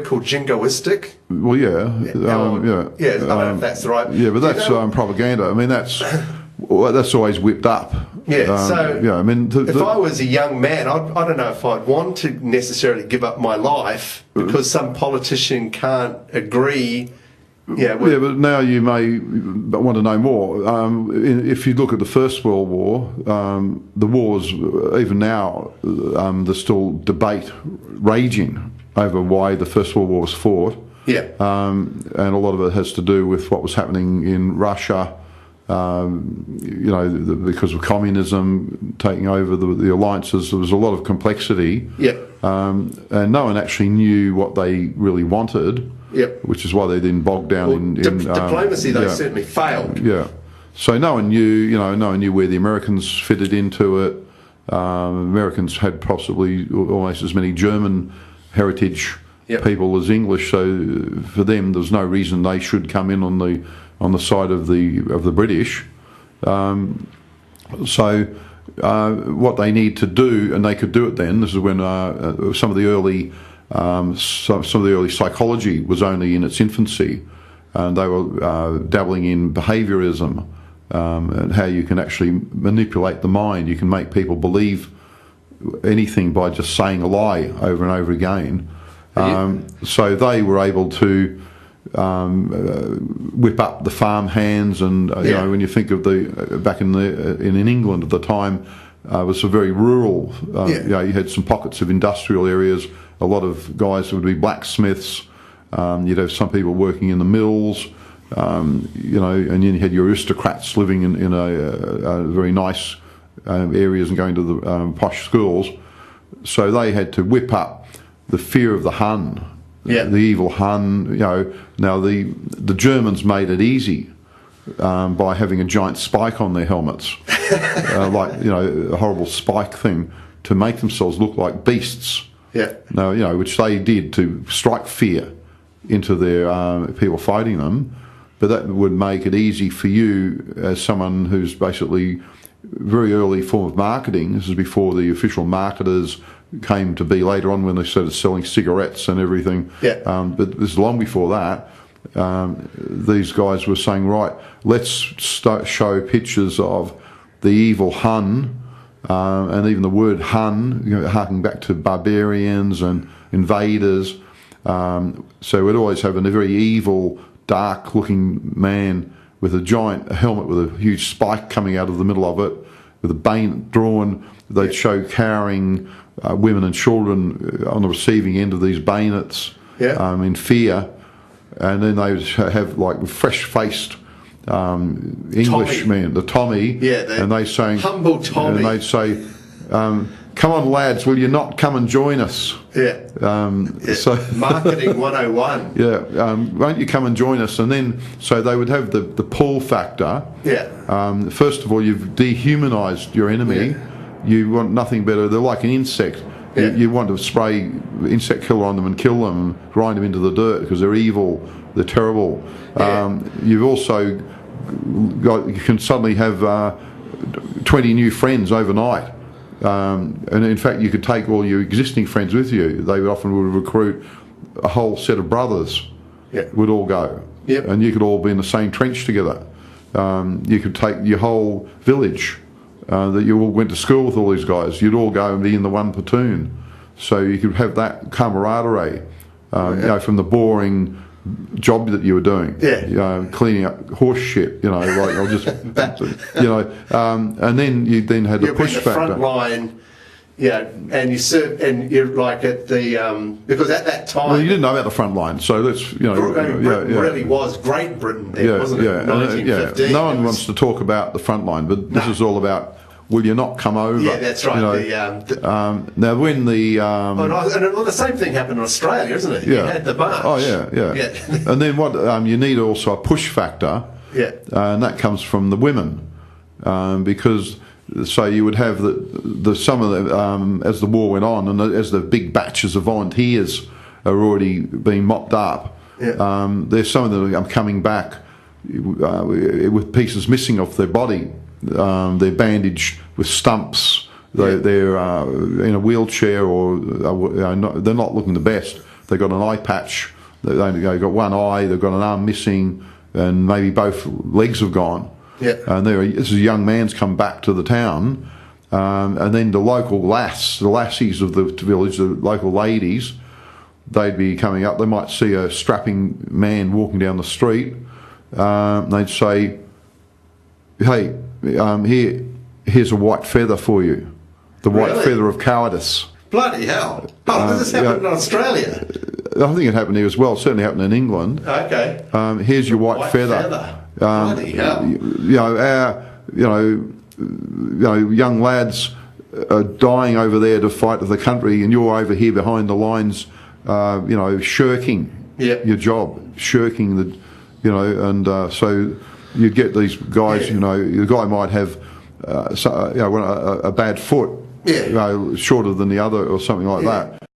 word called jingoistic. Well, yeah. I don't know if that's right. Yeah, but that's propaganda. I mean, that's always whipped up. Yeah, I mean, if I was a young man, I don't know if I'd want to necessarily give up my life because some politician can't agree. Yeah, but now you may want to know more. If you look at the First World War, the wars, even now, there's still debate raging over why the First World War was fought. Yeah. And a lot of it has to do with what was happening in Russia, because of communism taking over the alliances. There was a lot of complexity. Yeah. And no one actually knew what they really wanted. Yep. Which is why they didn't bog down in diplomacy. They certainly failed. Yeah. So no one knew where the Americans fitted into it. Americans had possibly almost as many German heritage people as English. So for them, there was no reason they should come in on the side of the British. What they need to do, and they could do it then. This is when some of the early psychology was only in its infancy, and they were dabbling in behaviourism and how you can actually manipulate the mind. You can make people believe anything by just saying a lie over and over again. So they were able to whip up the farm hands, and when you think of back in England at the time, it was a very rural. You had some pockets of industrial areas. A lot of guys would be blacksmiths. You'd have some people working in the mills. And then you had your aristocrats living in a very nice areas and going to the posh schools. So they had to whip up the fear of the Hun, the evil Hun. Now the Germans made it easy by having a giant spike on their helmets, a horrible spike thing to make themselves look like beasts. Yeah. Now, which they did to strike fear into their people fighting them, but that would make it easy for you as someone who's basically very early form of marketing. This is before the official marketers came to be later on when they started selling cigarettes and everything. Yeah. But this is long before that. These guys were saying, right, let's show pictures of the evil Hun. And even the word Hun, harking back to barbarians and invaders. So we'd always have a very evil, dark-looking man with a giant helmet with a huge spike coming out of the middle of it, with a bayonet drawn. They'd show cowering women and children on the receiving end of these bayonets in fear. And then they would have like fresh-faced Englishmen, the Tommy, and they saying, humble Tommy, and they'd say, "Come on, lads, will you not come and join us?" So marketing 101. Won't you come and join us? And then so they would have the pull factor. First of all, you've dehumanised your enemy. You want nothing better. They're like an insect. You want to spray insect killer on them and kill them, and grind them into the dirt because they're evil, they're terrible. You've also you can suddenly have 20 new friends overnight, and in fact you could take all your existing friends with you. They often would recruit a whole set of brothers, would all go, and you could all be in the same trench together. You could take your whole village that you all went to school with all these guys. You'd all go and be in the one platoon, so you could have that camaraderie from the boring job that you were doing, cleaning up horse shit, like I'll just, and then you then had the push factor. Front line, and you serve, and you're like at the because at that time, well, you didn't know about the front line, so let's Britain really was Great Britain then, wasn't it? 1915. No one wants to talk about the front line, but this is all about. Will you not come over? Yeah, that's right. Now, when the the same thing happened in Australia, isn't it? You had the march. Oh yeah. And then what? You need also a push factor. And that comes from the women, because so you would have some of the as the war went on, and as the big batches of volunteers are already being mopped up. There's some of them coming back with pieces missing off their body. They're bandaged with stumps. They're in a wheelchair, or they're not looking the best. they've got an eye patch, they've got one eye, they've got an arm missing, and maybe both legs have gone. Yeah. And this is a young man's come back to the town, and then the local the lassies of the village, the local ladies, they'd be coming up. They might see a strapping man walking down the street. They'd say, "Hey, here's a white feather for you, the white feather of cowardice." Bloody hell! Oh, does this happen in Australia? I think it happened here as well. It certainly happened in England. Okay. Here's your white feather. Bloody hell! Young lads are dying over there to fight for the country, and you're over here behind the lines, shirking your job, shirking the, and so you get these guys. The guy might have, a bad foot, shorter than the other, or something like that.